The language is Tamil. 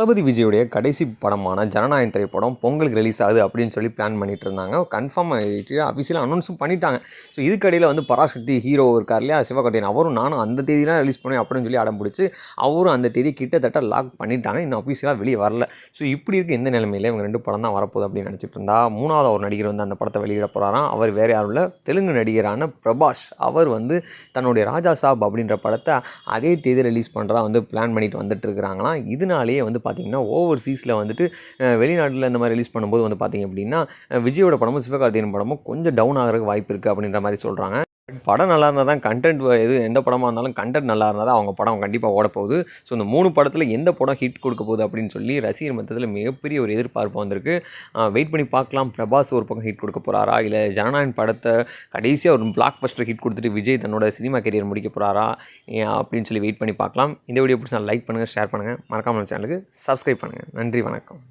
தளபதி விஜயுடைய கடைசி படமான ஜனநாயகம் திரைப்படம் பொங்கலுக்கு ரிலீஸ் ஆகுது அப்படின்னு சொல்லி பிளான் பண்ணிட்டு இருந்தாங்க. கன்ஃபார்ம் ஆகிடுச்சு, அஃபிஷியலாக அனௌன்ஸும் பண்ணிட்டாங்க. ஸோ இதுக்கடையில் வந்து பராசக்தி ஹீரோ இருக்கார் இல்லையா, சிவகார்த்திகேயன், அவரும் நானும் அந்த தேதி தான் ரிலீஸ் பண்ணுவேன் அப்படின்னு சொல்லி அடம் பிடிச்சி அவரும் அந்த தேதி கிட்டத்தட்ட லாக் பண்ணிட்டாங்க. இன்னும் அஃபிஷியலாக வெளியே வரல. ஸோ இப்படி இருக்க எந்த நிலைமையில இவங்க 2 படம் தான் வரப்போகுது அப்படின்னு நினச்சிட்டு இருந்தா, 3வது ஒரு நடிகர் வந்து அந்த படத்தை வெளியிட போகிறாராம். அவர் வேறு யாரும் இல்லை, தெலுங்கு நடிகரான பிரபாஸ். அவர் வந்து தன்னுடைய ராஜா சாப் அப்படின்ற படத்தை அதே தேதி ரிலீஸ் பண்ணுறதா வந்து பிளான் பண்ணிட்டு வந்துட்டு இருக்கிறாங்களாம். இதனாலேயே வந்து பார்த்திங்கன்னா ஓவர்சீஸில் வந்துட்டு வெளிநாட்டில் இந்த மாதிரி ரிலீஸ் பண்ணும்போது வந்து பார்த்திங்க அப்படின்னா விஜயோட படமும் சிவகார்த்திகேயன் படமும் கொஞ்சம் டவுன் ஆகிறதுக்கு வாய்ப்பு இருக்குது அப்படின்ற மாதிரி சொல்கிறாங்க. படம் நல்லா இருந்தால் தான் கண்டென்ட், எந்த படமாக இருந்தாலும் கண்டென்ட் நல்லா இருந்தால் தான் அவங்க படம் கண்டிப்பாக ஓடப்போகுது. ஸோ இந்த 3 படத்தில் எந்த படம் ஹிட் கொடுக்க போகுது அப்படின்னு சொல்லி ரசிகர் மன்றத்தில் மிகப்பெரிய ஒரு எதிர்பார்ப்பு வந்திருக்கு. வெயிட் பண்ணி பார்க்கலாம். பிரபாஸ் ஒரு பக்கம் ஹிட் கொடுக்க போகிறாரா, இல்லை ஜனநாயகன் படத்தை கடைசியாக ஒரு பிளாக் பஸ்டர் ஹிட் கொடுத்துட்டு விஜய் தன்னோட சினிமா கெரியர் முடிக்க போகிறாரா அப்படின்னு சொல்லி வெயிட் பண்ணி பார்க்கலாம். இந்த வீடியோ பிடிச்சா லைக் பண்ணுங்கள், ஷேர் பண்ணுங்கள், மறக்காமல் சேனலுக்கு சப்ஸ்கிரைப் பண்ணுங்கள். நன்றி, வணக்கம்.